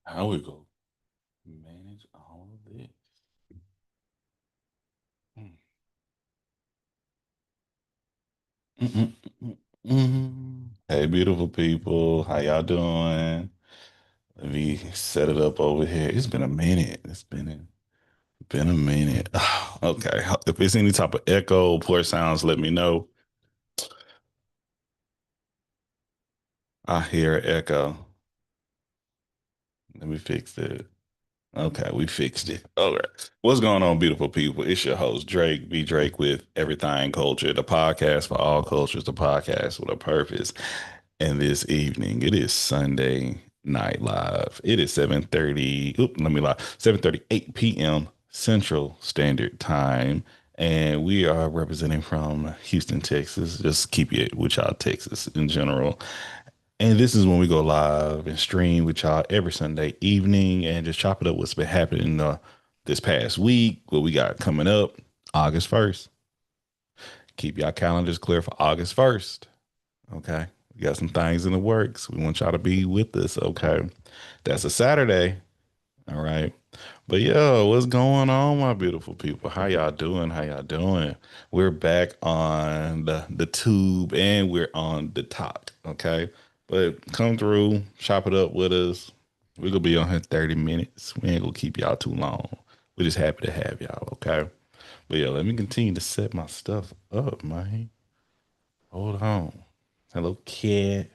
How we go manage all of this? Mm. Hey, beautiful people. How y'all doing? Let me set it up over here. It's been a minute. Been a minute. Okay. If it's any type of echo, poor sounds, let me know. I hear an echo. Let me fix it. Okay, we fixed it. All right. What's going on, beautiful people? It's your host, Drake, B Drake with Everything Culture, the podcast for all cultures, the podcast with a purpose. And this evening, it is Sunday Night Live. It is 7:30. Let me lie. 7:38 p.m. Central Standard Time. And we are representing from Houston, Texas. Just keep it with y'all, Texas in general. And this is when we go live and stream with y'all every Sunday evening and just chop it up what's been happening this past week, what we got coming up August 1st. Keep y'all calendars clear for August 1st. Okay. We got some things in the works. We want y'all to be with us. Okay. That's a Saturday. All right. But yo, what's going on, my beautiful people? How y'all doing? How y'all doing? We're back on the tube and we're on the talk. Okay. But come through, chop it up with us. We're gonna be on here 30 minutes. We ain't gonna keep y'all too long. We're just happy to have y'all, okay? But yeah, let me continue to set my stuff up, man. Hold on. Hello, kid.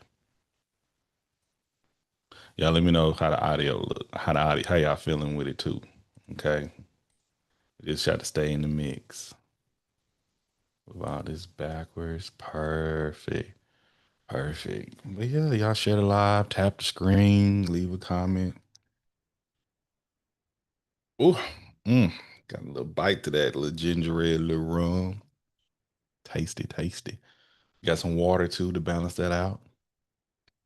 Y'all let me know how the audio look, how y'all feeling with it too. Okay. Just try to stay in the mix. Wow, this backwards. Perfect. Perfect. But yeah, y'all share the live, tap the screen, leave a comment. Ooh, mm, got a little bite to that little ginger ale, little rum. Tasty, tasty. Got some water too to balance that out.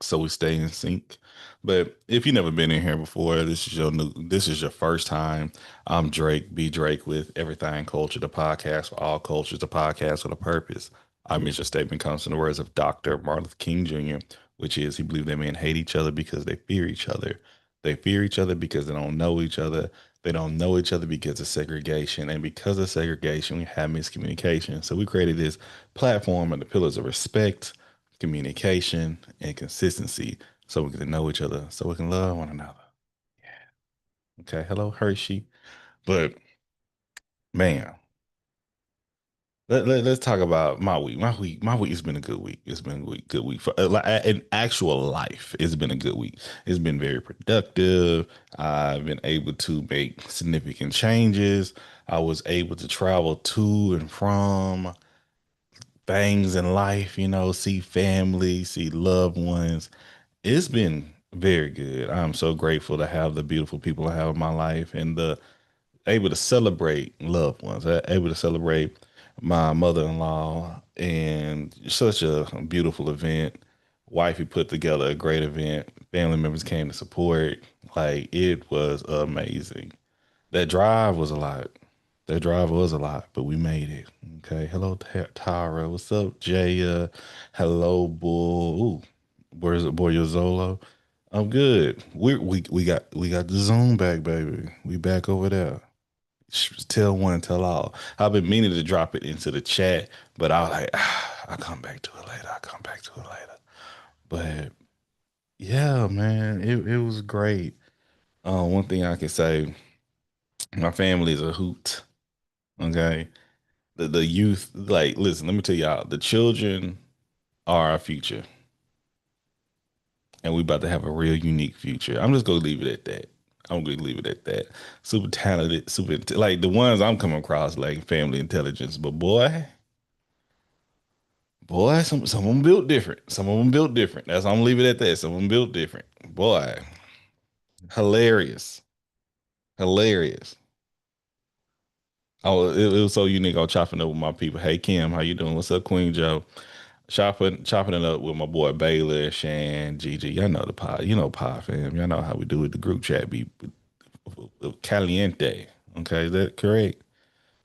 So we stay in sync. But if you've never been in here before, this is your first time. I'm Drake, B Drake with Everything Culture, the podcast for all cultures, the podcast with a purpose. Our mission statement comes from the words of Dr. Martin Luther King Jr., which is he believed that men hate each other because they fear each other. They fear each other because they don't know each other. They don't know each other because of segregation. And because of segregation, we have miscommunication. So we created this platform and the pillars of respect, communication, and consistency so we can know each other, so we can love one another. Okay. Hello, Hershey. But man, let's talk about my week. My week has been a good week. It's been a good week for like in actual life. It's been a good week. It's been very productive. I've been able to make significant changes. I was able to travel to and from things in life, see family, see loved ones. It's been very good. I'm so grateful to have the beautiful people I have in my life and the able to celebrate loved ones, able to celebrate my mother-in-law and such a beautiful event. Wifey put together a great event. Family members came to support. Like it was amazing. That drive was a lot. That drive was a lot, but we made it. Okay. Hello, Tara. What's up, Jaya? Hello, Bull. Ooh, where's it, Boy Zolo? I'm good. We got the Zoom back, baby. We back over there. Tell one, tell all. I've been meaning to drop it into the chat, but I was like, I'll come back to it later. I'll come back to it later. But yeah, man, it was great. One thing I can say, my family is a hoot. Okay. The youth, like, listen, let me tell y'all, the children are our future, and we about to have a real unique future. I'm just gonna leave it at that. I'm gonna leave it at that. Super talented, like the ones I'm coming across, like family intelligence. But boy, some of them built different. Some of them built different. That's I'm gonna leave it at that. Some of them built different. Boy, hilarious, hilarious. Oh, it was so unique. I was chopping up with my people. Hey Kim, how you doing? What's up, Queen Joe? Chopping it up with my boy Baylor, Shan, Gigi. Y'all know the pod. You know pod fam. Y'all know how we do it. The group chat be caliente. Okay, is that correct?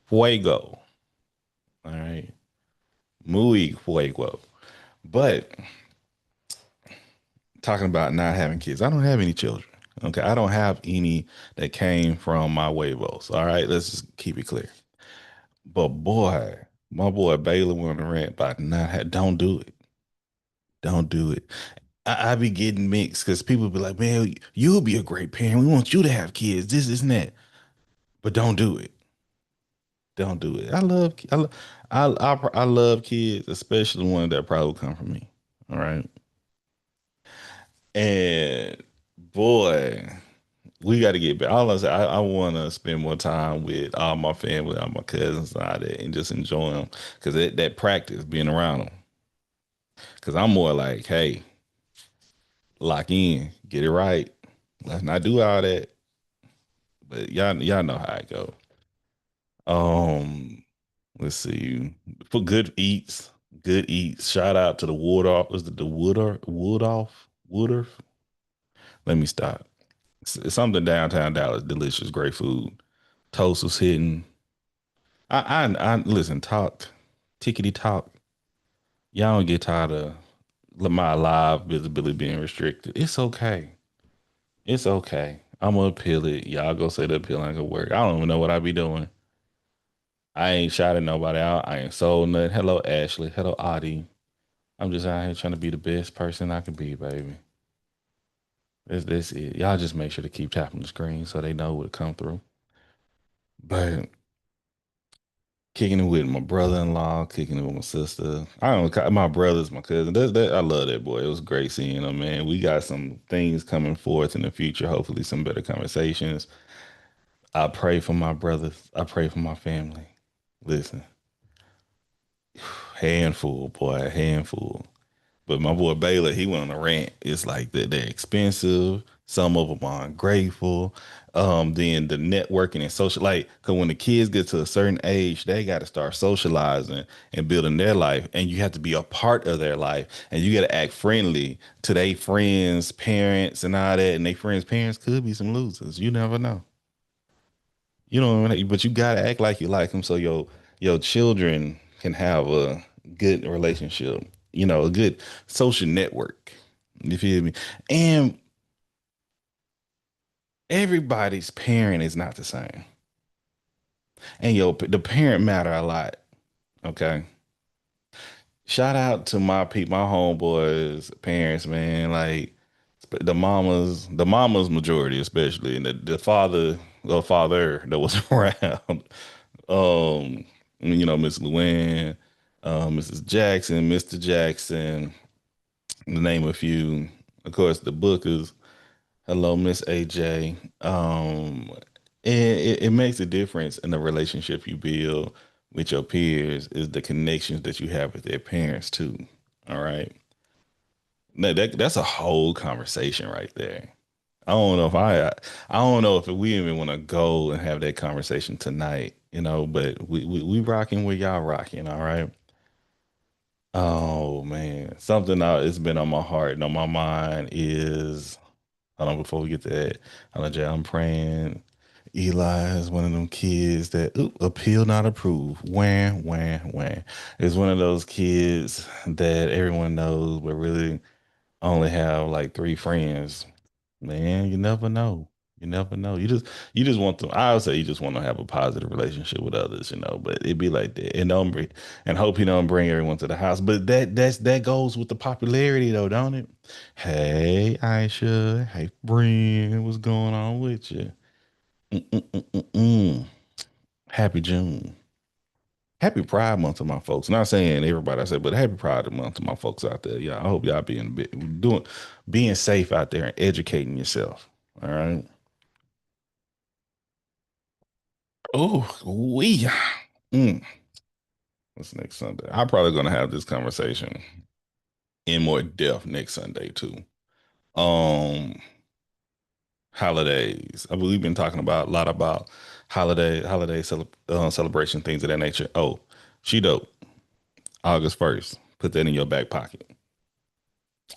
Fuego. All right. Muy fuego. But talking about not having kids, I don't have any children. Okay, I don't have any that came from my Wavos. All right, let's just keep it clear. But boy, my boy Baylor went on a rant about not don't do it. Don't do it. I be getting mixed because people be like, man, you'll be a great parent. We want you to have kids, this and that. But don't do it. Don't do it. I love kids, especially the ones that probably come from me. All right. And boy, we got to get back. All I say, I want to spend more time with all my family, all my cousins, and all that, and just enjoy them. Because that practice being around them. Because I'm more like, hey, lock in, get it right. Let's not do all that. But y'all know how it go. Um, let's see. For good eats. Shout out to the Woodorf. Was it the Woodorf? Let me stop. It's something downtown Dallas. Delicious, great food. Toast was hitting. I listen. Talk, tickety talk. Y'all don't get tired of my live visibility being restricted. It's okay. It's okay. I'm gonna appeal it. Y'all go say the appeal ain't gonna work. I don't even know what I be doing. I ain't shouting nobody out. I ain't sold nothing. Hello, Ashley. Hello, Audie. I'm just out here trying to be the best person I can be, baby. That's it. Y'all just make sure to keep tapping the screen so they know what come through. But kicking it with my brother-in-law, kicking it with my sister. I don't know, my brother's my cousin. I love that boy. It was great seeing him, man. We got some things coming forth in the future. Hopefully, some better conversations. I pray for my brothers. I pray for my family. Listen, handful, boy, handful. But my boy Baylor, he went on a rant. It's like that they're expensive. Some of them are ungrateful. Then the networking and social, like, cause when the kids get to a certain age, they got to start socializing and building their life, and you have to be a part of their life, and you got to act friendly to their friends, parents, and all that. And their friends' parents could be some losers. You never know. You know, but you gotta act like you like them so your children can have a good relationship. You know, a good social network. You feel me? And everybody's parent is not the same, and the parent matter a lot. Okay. Shout out to my people, my homeboys, parents, man. Like the mamas majority, especially, and the father, the father that was around. Miss Luann, Mrs. Jackson, Mr. Jackson, to name a few. Of course, the Bookers. Hello, Miss AJ. And it makes a difference in the relationship you build with your peers is the connections that you have with their parents too. All right. Now that's a whole conversation right there. I don't know if I don't know if we even want to go and have that conversation tonight, but we rocking where y'all rocking, all right? Oh man, something it's been on my heart and on my mind is hold on before we get to that. I'm praying. Eli is one of them kids that appeal not approve. Wham, wham, wham. It's one of those kids that everyone knows, but really only have like three friends. Man, you never know. You never know. You just want to. I would say you just want to have a positive relationship with others, but it'd be like that, and don't bring, and hope you don't bring everyone to the house. But that goes with the popularity, though, don't it? Hey, Aisha. Hey, Bryn. What's going on with you? Mm-mm-mm-mm-mm. Happy June. Happy Pride Month to my folks. Not saying everybody I said, but happy Pride Month to my folks out there. Yeah, I hope y'all being safe out there and educating yourself. All right. Oh, we. Mm. What's next Sunday? I'm probably gonna have this conversation in more depth next Sunday too. Um, holidays. I mean, we've been talking about a lot about celebration things of that nature. Oh, she dope. August 1st. Put that in your back pocket.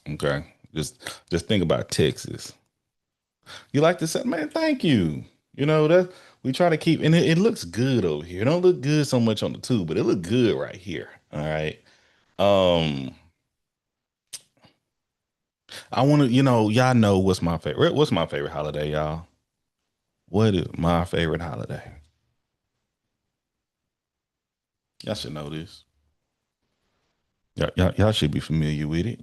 Okay. Just think about Texas. You like to say, man, thank you. That we try to keep and it looks good over here. It don't look good so much on the tube, but it look good right here. All right. Um, I want to, y'all know what's my favorite. What's my favorite holiday, y'all? What is my favorite holiday? Y'all should know this. Y'all should be familiar with it.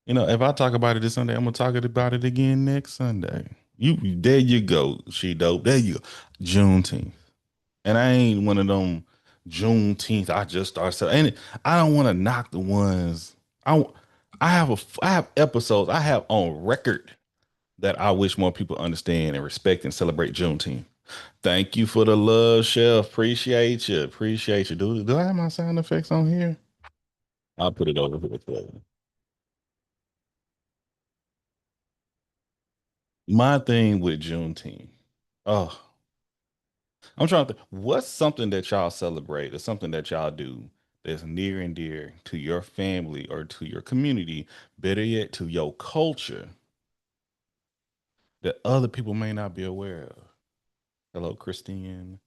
If I talk about it this Sunday, I'm gonna talk about it again next Sunday. There you go, she dope. There you go. Juneteenth. And I ain't one of them Juneteenth. I just started and I don't want to knock the ones. I I have episodes I have on record that I wish more people understand and respect and celebrate Juneteenth. Thank you for the love, Chef. Appreciate you. Appreciate you. Do I have my sound effects on here? I'll put it over here for you. My thing with Juneteenth. Oh, I'm trying to think, what's something that y'all celebrate or something that y'all do that's near and dear to your family or to your community, better yet to your culture that other people may not be aware of? Hello, Christine.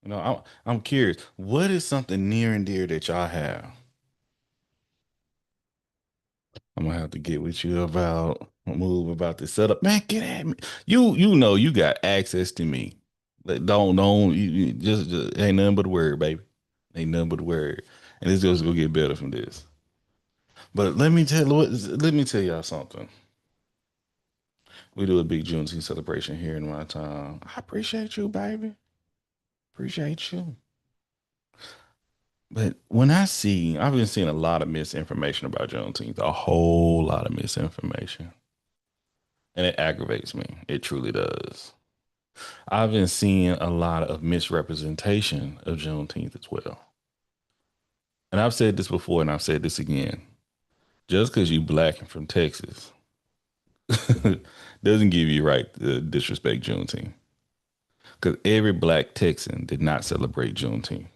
I'm curious. What is something near and dear that y'all have? I'm gonna have to get with you about move about this setup. Man, get at me. You know you got access to me. Like, don't you just ain't nothing but a word, baby. Ain't nothing but a word. And it's just gonna get better from this. But let me tell y'all something. We do a big Juneteenth celebration here in my town. I appreciate you, baby. Appreciate you. But I've been seeing a lot of misinformation about Juneteenth, a whole lot of misinformation. And it aggravates me. It truly does. I've been seeing a lot of misrepresentation of Juneteenth as well. And I've said this before and I've said this again. Just because you black and from Texas doesn't give you right to disrespect Juneteenth. Because every black Texan did not celebrate Juneteenth.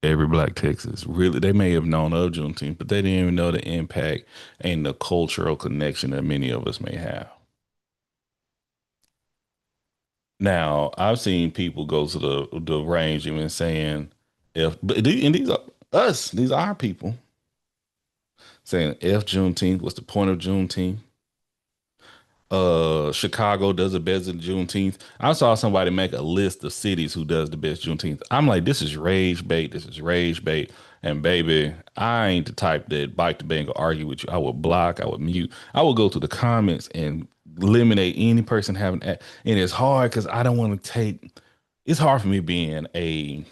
Every black Texas, really, they may have known of Juneteenth, but they didn't even know the impact and the cultural connection that many of us may have. Now, I've seen people go to the range even saying, and these are us, these are our people saying if Juneteenth, what's the point of Juneteenth? Chicago does it better than Juneteenth. I saw somebody make a list of cities who does the best Juneteenth. I'm like, this is rage bait. This is rage bait. And baby, I ain't the type that bike the bank or argue with you. I would block, I would mute, I would go to the comments and eliminate any person having and it's hard because I don't want to take it's hard for me being a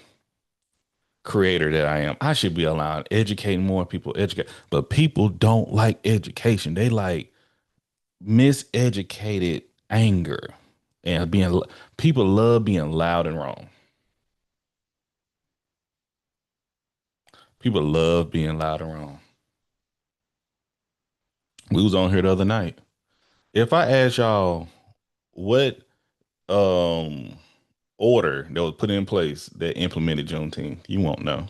creator that I am. I should be allowed to educate more people, educate, but people don't like education. They like miseducated anger and people love being loud and wrong. People love being loud and wrong. We was on here the other night. If I ask y'all what um order that was put in place that implemented Juneteenth, you won't know.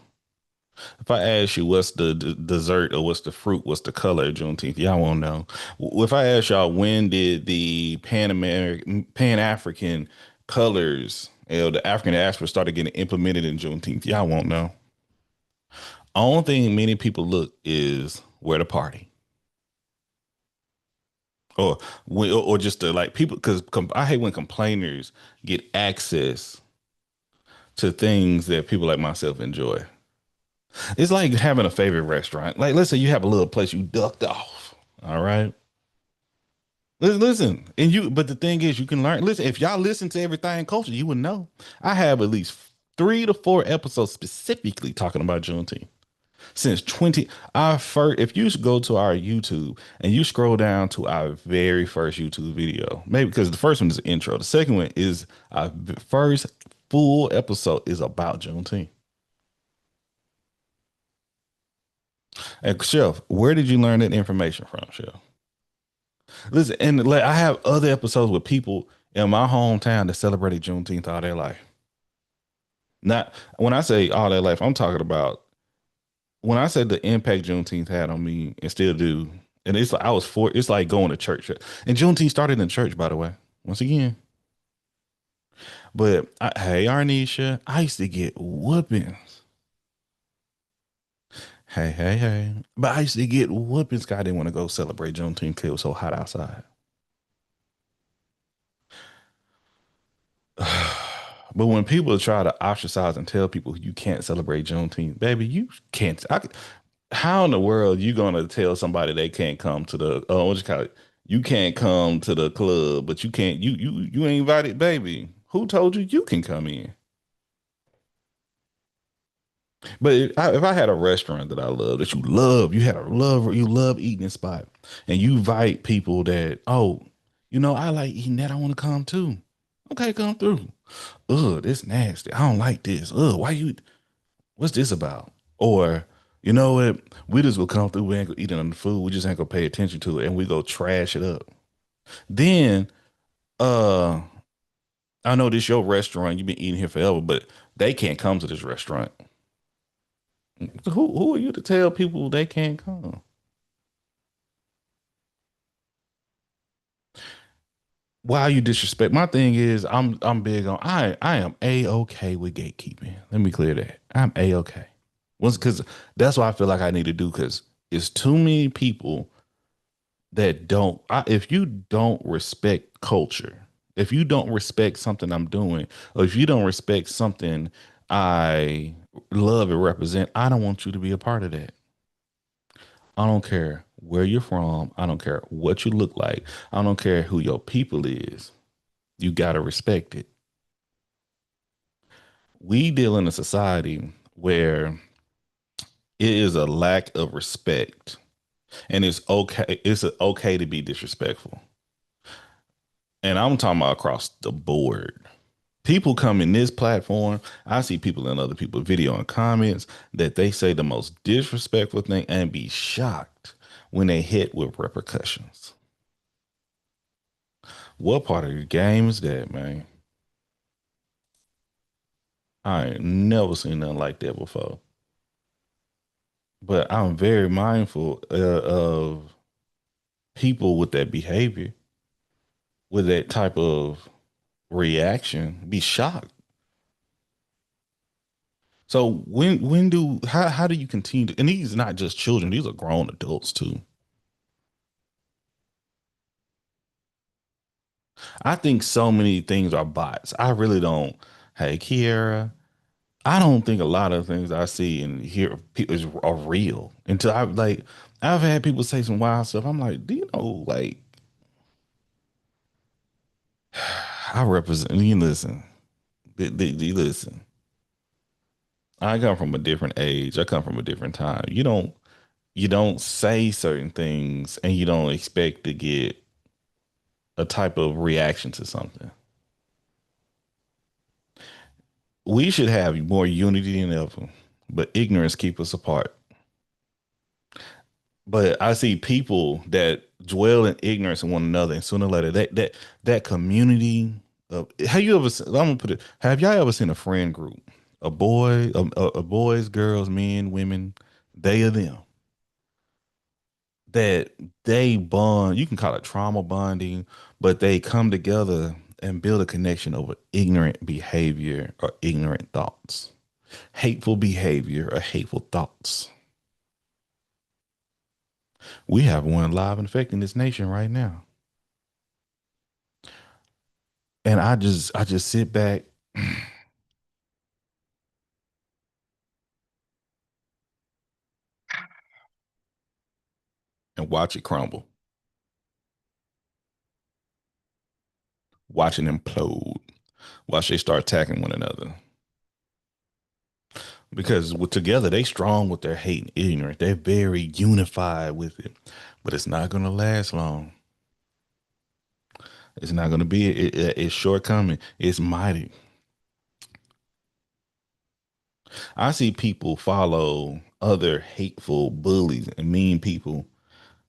If I ask you what's the dessert or what's the fruit, what's the color of Juneteenth, y'all won't know. If I ask y'all when did the Pan African colors, the African diaspora started getting implemented in Juneteenth, y'all won't know. Only thing many people look is where the party, or or just the like people because I hate when complainers get access to things that people like myself enjoy. It's like having a favorite restaurant. Like, let's say you have a little place you ducked off. All right. Listen, but the thing is, you can learn. Listen, if y'all listen to everything culture, you would know. I have at least 3 to 4 episodes specifically talking about Juneteenth since 20. Our first, if you go to our YouTube and you scroll down to our very first YouTube video, maybe because the first one is the intro, the second one is our first full episode is about Juneteenth. And Chef, where did you learn that information from, Chef? Listen, and like I have other episodes with people in my hometown that celebrated Juneteenth all their life. Not when I say all their life, I'm talking about when I said the impact Juneteenth had on me and still do. And it's like it's like going to church. And Juneteenth started in church, by the way. Once again. But hey, Arnisha, I used to get whoopings. Hey, hey, hey. But I used to get whoopings 'cause I didn't want to go celebrate Juneteenth 'cause it was so hot outside. But when people try to ostracize and tell people you can't celebrate Juneteenth, baby, you can't. How in the world you gonna tell somebody they can't come to the what you call it? You can't come to the club, but you can't. You ain't invited, baby. Who told you you can come in? But if I had a restaurant that I love, that you love, you had a love, you love eating spot, and you invite people that, oh, I like eating that. I want to come too. Okay, come through. Ugh, this nasty. I don't like this. Ugh, why you? What's this about? Or, you know what? We just will come through. We ain't gonna eat on the food. We just ain't gonna pay attention to it, and we go trash it up. Then, uh, I know this your restaurant. You've been eating here forever, but they can't come to this restaurant. Who are you to tell people they can't come? Why you disrespect? My thing is, I'm big on. I am a okay with gatekeeping. Let me clear that. I'm a okay. Once because that's what I feel like I need to do because it's too many people that don't. If you don't respect culture, if you don't respect something I'm doing, or if you don't respect something I love and represent, I don't want you to be a part of that. I don't care where you're from. I don't care what you look like. I don't care who your people is. You got to respect it. We deal in a society where it is a lack of respect and it's okay. It's okay to be disrespectful. And I'm talking about across the board. People come in this platform. I see people in other people's video and comments that they say the most disrespectful thing and be shocked when they hit with repercussions. What part of the game is that, man? I ain't never seen nothing like that before. But I'm very mindful of people with that behavior, with that type of reaction, be shocked. So when do how do you continue to, and these are not just children, these are grown adults too. I think so many things are bots. I really don't. Hey, Kiera, I don't think a lot of things I see and hear are real until I've had people say some wild stuff. I'm like, do you know, like, I represent you listen. You listen. I come from a different age. I come from a different time. You don't say certain things and you don't expect to get a type of reaction to something. We should have more unity than ever, but ignorance keep us apart. But I see people that dwell in ignorance of one another, and sooner or later, that community of have you ever? I'm gonna put it. Have y'all ever seen a friend group? A boys, girls, men, women, they are them that they bond. You can call it trauma bonding, but they come together and build a connection over ignorant behavior or ignorant thoughts, hateful behavior or hateful thoughts. We have one live and affecting this nation right now. And I just sit back and watch it crumble, watch it implode, watch they start attacking one another. Because together they strong with their hate and ignorance. They're very unified with it, but it's not gonna last long. It's not gonna be. It's shortcoming. It's mighty. I see people follow other hateful bullies and mean people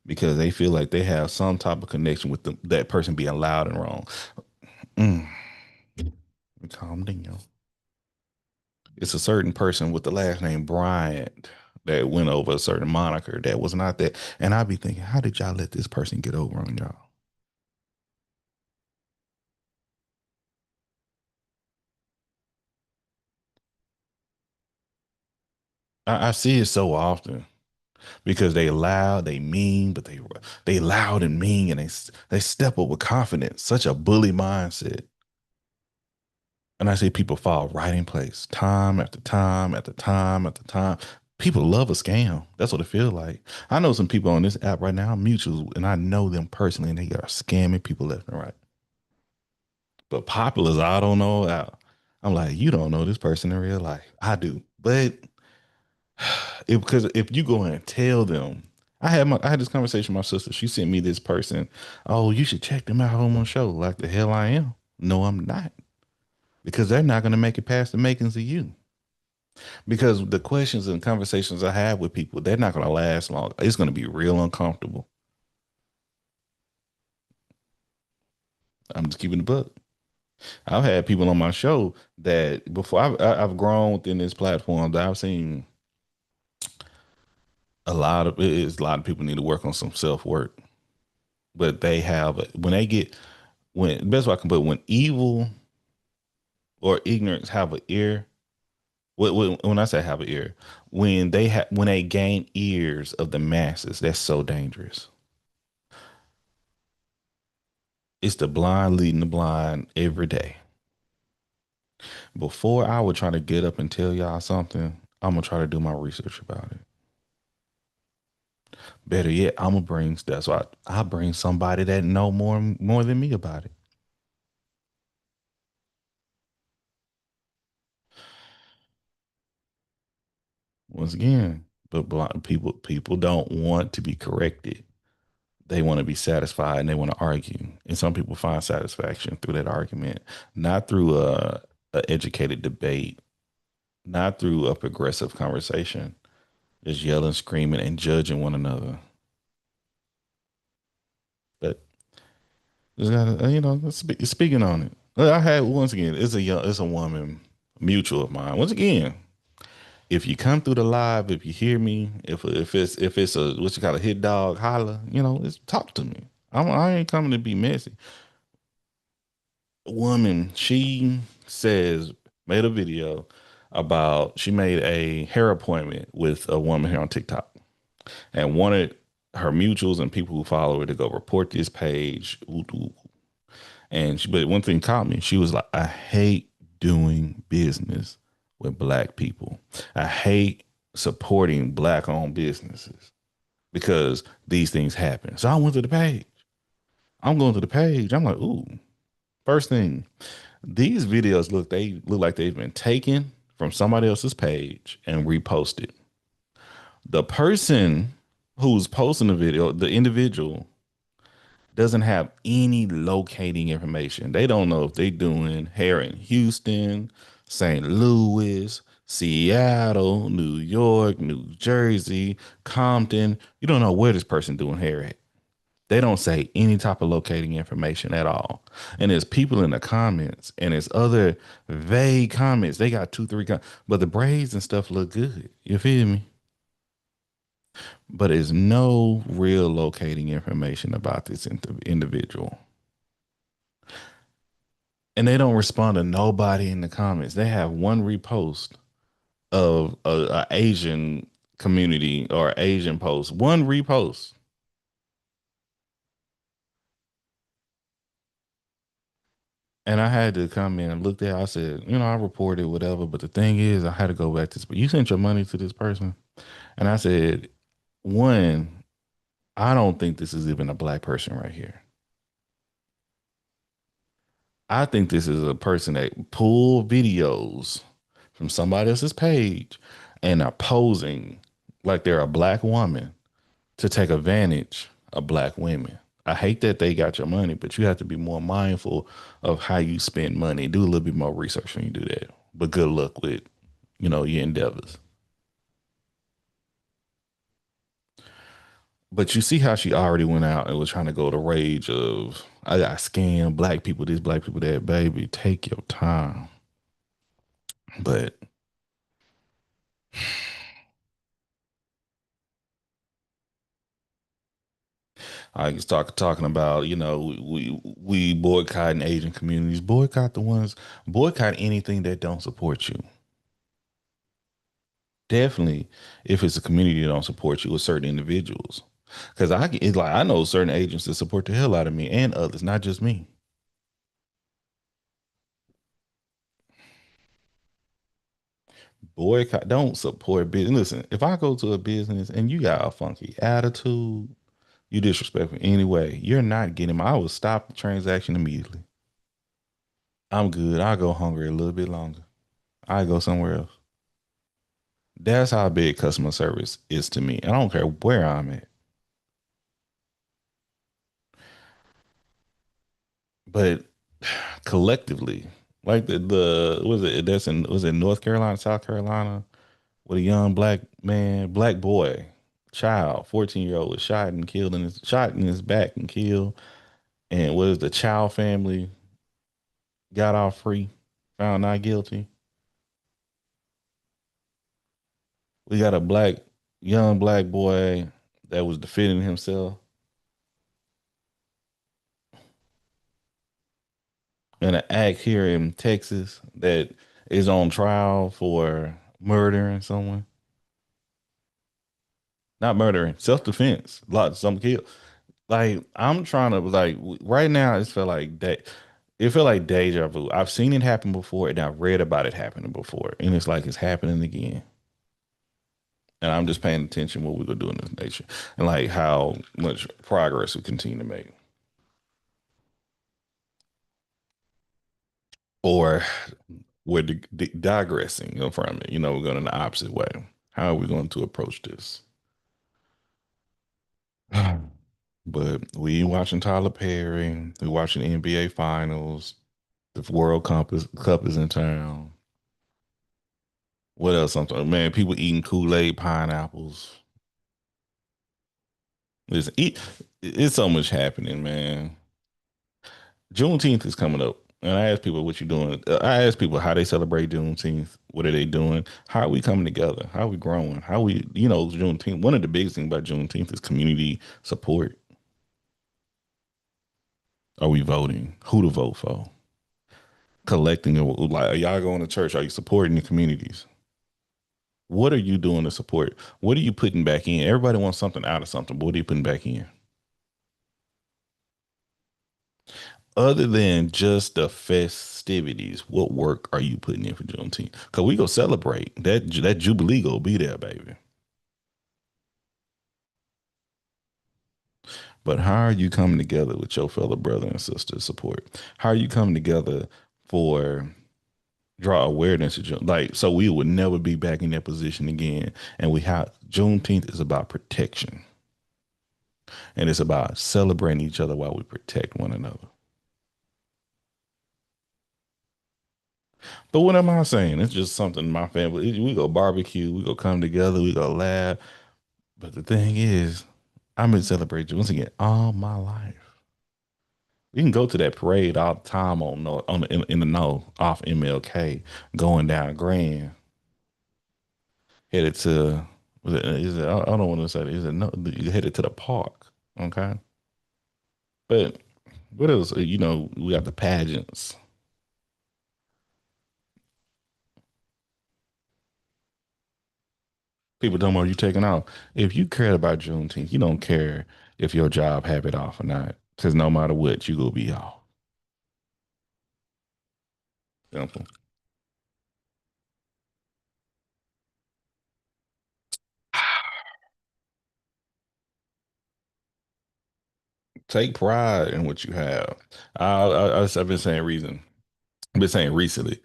because they feel like they have some type of connection with that person being loud and wrong. Mm, calm down. It's a certain person with the last name Bryant that went over a certain moniker that was not that. And I'd be thinking, how did y'all let this person get over on y'all? I see it so often because they loud, they mean, but they loud and mean, and they step up with confidence. Such a bully mindset. And I see people fall right in place, time after time after time after time. People love a scam. That's what it feels like. I know some people on this app right now, mutuals, and I know them personally, and they are scamming people left and right. But populace, I don't know. I'm like, you don't know this person in real life. I do, but because if you go and tell them, I had this conversation with my sister. She sent me this person. Oh, you should check them out on my show. Like the hell I am. No, I'm not. Because they're not going to make it past the makings of you. Because the questions and conversations I have with people, they're not going to last long. It's going to be real uncomfortable. I'm just keeping the book. I've had people on my show that before I've grown within this platform that I've seen a lot of people need to work on some self work, but they have when they get when best way I can put it, when evil or ignorance have an ear. When I say have an ear, when they gain ears of the masses, that's so dangerous. It's the blind leading the blind every day. Before I would try to get up and tell y'all something, I'm gonna try to do my research about it. Better yet, I'm gonna bring that's why I bring somebody that know more than me about it. Once again, but blind people don't want to be corrected. They want to be satisfied and they want to argue. And some people find satisfaction through that argument, not through a educated debate, not through a progressive conversation, just yelling, screaming, and judging one another. But just gotta, speaking on it. I had once again, it's a woman mutual of mine. Once again, if you come through the live, if you hear me, if it's a what you call a hit dog holler, it's talk to me. I ain't coming to be messy. Woman, she says made a video about she made a hair appointment with a woman here on TikTok and wanted her mutuals and people who follow her to go report this page. Ooh, ooh. But one thing caught me. She was like, I hate doing business with black people. I hate supporting black owned businesses because these things happen. So I went to the page. I'm going to the page. I'm like, ooh, first thing, these videos they look like they've been taken from somebody else's page and reposted. The person who's posting the video, the individual, doesn't have any locating information. They don't know if they doing hair in Houston, St. Louis, Seattle, New York, New Jersey, Compton. You don't know where this person doing hair at. They don't say any type of locating information at all. And there's people in the comments and there's other vague comments. They got two, three, but the braids and stuff look good. You feel me? But there's no real locating information about this individual. And they don't respond to nobody in the comments. They have one repost of a Asian community or Asian post, one repost. And I had to come in and look there. I said, I reported whatever, but the thing is, I had to go back to this. But you sent your money to this person, and I said, one, I don't think this is even a black person right here. I think this is a person that pulled videos from somebody else's page and are posing like they're a black woman to take advantage of black women. I hate that they got your money, but you have to be more mindful of how you spend money. Do a little bit more research when you do that. But good luck with, your endeavors. But you see how she already went out and was trying to go the rage of I got scammed, black people this, black people that, baby. Take your time. But I was talking about, we boycotting Asian communities, boycott anything that don't support you. Definitely, if it's a community that don't support you with certain individuals, because it's like I know certain agents that support the hell out of me and others, not just me. Boycott, don't support business. Listen, if I go to a business and you got a funky attitude, you disrespectful anyway, you're not getting I will stop the transaction immediately. I'm good. I'll go hungry a little bit longer. I go somewhere else. That's how big customer service is to me. I don't care where I'm at. But collectively, like the was it that's in was it North Carolina, South Carolina, with a young black man, black boy, child, 14-year-old was shot and killed in his shot in his back and killed. And what is the child family got off free, found not guilty. We got a young black boy that was defending himself in an act here in Texas that is on trial for murdering someone. Not murdering, self-defense. Lots some kill. Like I'm trying to right now. It felt like that. It felt like deja vu. I've seen it happen before, and I've read about it happening before, and it's like it's happening again. And I'm just paying attention what we're gonna do in this nation, and like how much progress we continue to make, or we're digressing, from it. We're going in the opposite way. How are we going to approach this? But we watching Tyler Perry. We watching NBA Finals. The Cup is in town. What else? Something, man. People eating Kool-Aid, pineapples. Listen, it's so much happening, man. Juneteenth is coming up, and I ask people what you doing. I ask people how they celebrate Juneteenth. What are they doing? How are we coming together? How are we growing? How we, Juneteenth. One of the biggest things about Juneteenth is community support. Are we voting? Who to vote for? Collecting, like, are y'all going to church? Are you supporting the communities? What are you doing to support? What are you putting back in? Everybody wants something out of something, but what are you putting back in? Other than just the festivities, what work are you putting in for Juneteenth? Because we go celebrate that Jubilee go be there, baby. But how are you coming together with your fellow brother and sister support? How are you coming together for draw awareness of like so we would never be back in that position again? And we have Juneteenth is about protection, and it's about celebrating each other while we protect one another. But what am I saying? It's just something my family. We go barbecue, we go come together, we go laugh. But the thing is, I've been celebrating once again all my life. We can go to that parade all the time in the no off MLK, going down Grand, headed to. I don't want to say that. Is it no? You headed to the park, okay? But what else? We got the pageants. People don't know you taking off. If you cared about Juneteenth, you don't care if your job have it off or not. Because no matter what, you gonna be off. Simple. Take pride in what you have. I've been saying reason. I've been saying recently.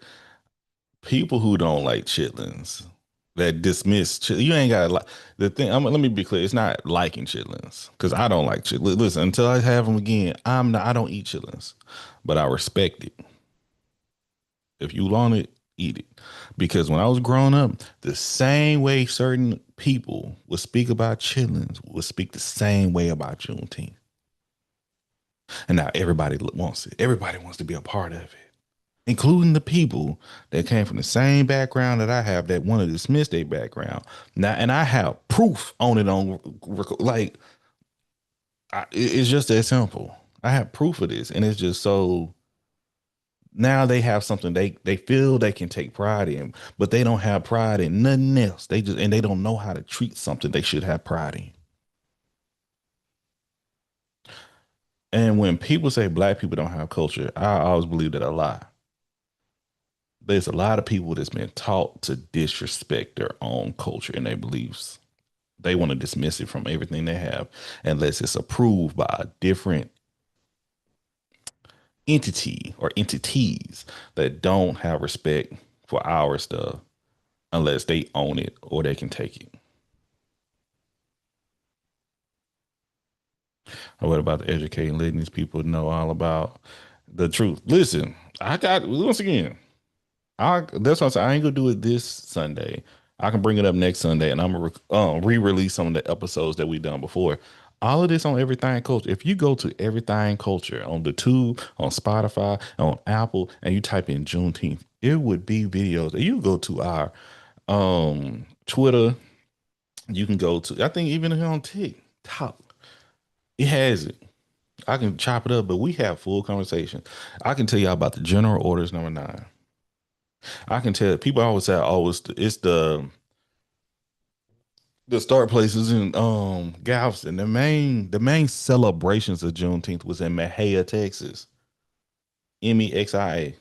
People who don't like chitlins, that dismiss you ain't got to like the thing. Let me be clear. It's not liking chitlins because I don't like chitlins. Listen, until I have them again, I don't eat chitlins, but I respect it. If you want it, eat it. Because when I was growing up, the same way certain people would speak about chitlins would speak the same way about Juneteenth. And now everybody wants it. Everybody wants to be a part of it, including the people that came from the same background that I have that want to dismiss their background. Now, and I have proof on it like it's just that simple. I have proof of this, and it's just so Now they have something they feel they can take pride in, but they don't have pride in nothing else. They just and they don't know how to treat something they should have pride in. And when people say black people don't have culture, I always believe that a lie. There's a lot of people that's been taught to disrespect their own culture and their beliefs. They want to dismiss it from everything they have unless it's approved by a different entity or entities that don't have respect for our stuff unless they own it or they can take it. Or what about educating, letting these people know all about the truth? Listen, I got once again. I that's what I'm saying. I ain't gonna do it this Sunday. I can bring it up next Sunday, and I'm gonna re-release some of the episodes that we done before. All of this on Everything Culture. If you go to Everything Culture on the Tube, on Spotify, on Apple, and you type in Juneteenth, it would be videos. You go to our Twitter. You can go to. I think even here on TikTok, it has it. I can chop it up, but we have full conversation. I can tell you all about the General Orders number 9. I can tell people always say, "Oh, it's the start places in Galveston." The main celebrations of Juneteenth was in Mahia, Texas. MEXIA.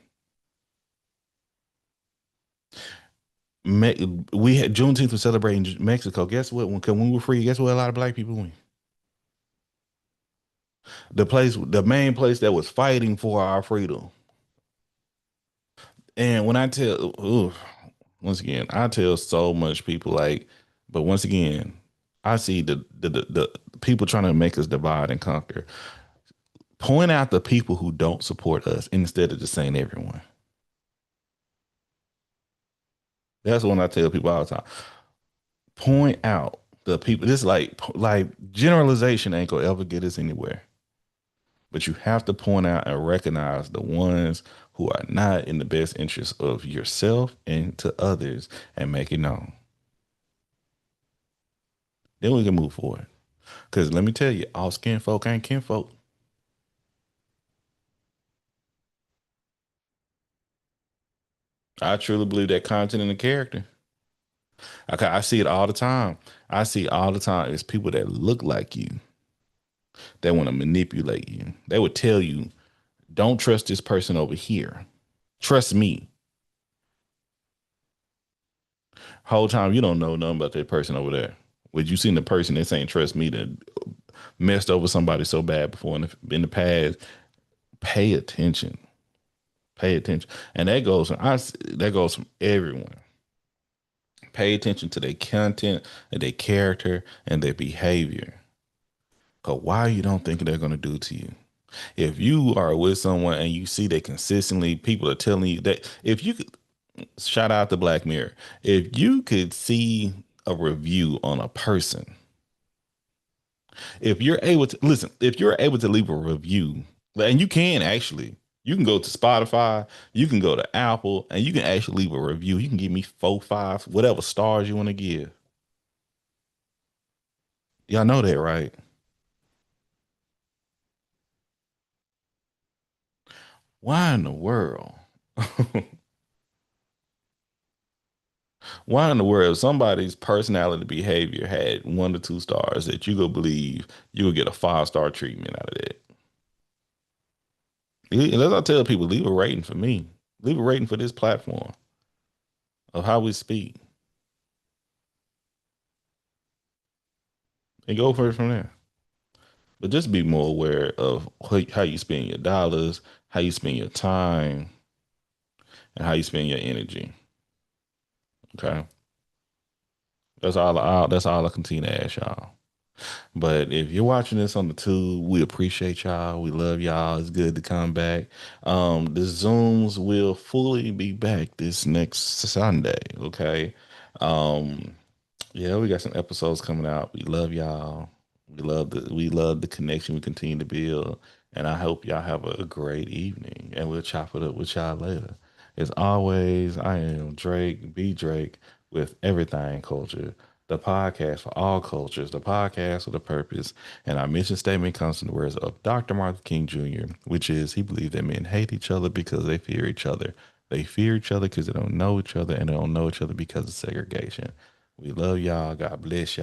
We had Juneteenth was celebrating Mexico. Guess what? When we were free, guess what? A lot of black people went. The main place that was fighting for our freedom. And when I tell, ooh, once again, I tell so much people like, but once again, I see the people trying to make us divide and conquer. Point out the people who don't support us instead of just saying everyone. That's what I tell people all the time. Point out the people. This like generalization ain't gonna ever get us anywhere. But you have to point out and recognize the ones who are not in the best interest of yourself and to others and make it known. Then we can move forward. Because let me tell you, all skin folk ain't kinfolk. I truly believe that content and the character. I see it all the time. I see all the time. It's people that look like you that want to manipulate you. They would tell you, don't trust this person over here. Trust me. Whole time you don't know nothing about that person over there. But you seen the person that saying trust me that messed over somebody so bad before in the past. Pay attention. Pay attention. And that goes from everyone. Pay attention to their content and their character and their behavior. Cause why you don't think they're gonna do to you? If you are with someone and you see that consistently people are telling you that if you could shout out to Black Mirror, if you could see a review on a person, if you're able to listen, if you're able to leave a review, and you can actually, you can go to Spotify, you can go to Apple, and you can actually leave a review. You can give me 4, 5, whatever stars you want to give. Y'all know that, right? Why in the world? Why in the world somebody's personality behavior had 1 to 2 stars that you go believe you will get a 5-star treatment out of that? As I tell people, leave a rating for me. Leave a rating for this platform of how we speak and go for it from there. But just be more aware of how you spend your dollars, how you spend your time, and how you spend your energy. Okay. That's all I continue to ask y'all. But if you're watching this on the tube, we appreciate y'all. We love y'all. It's good to come back. The Zooms will fully be back this next Sunday. Okay. Um, yeah, we got some episodes coming out. We love y'all. We love the connection we continue to build. And I hope y'all have a great evening. And we'll chop it up with y'all later. As always, I am Drake, B Drake with Everything Culture. the podcast for all cultures, the podcast with a purpose. And our mission statement comes from the words of Dr. Martin King Jr., which is he believed that men hate each other because they fear each other. They fear each other because they don't know each other, and they don't know each other because of segregation. We love y'all. God bless y'all.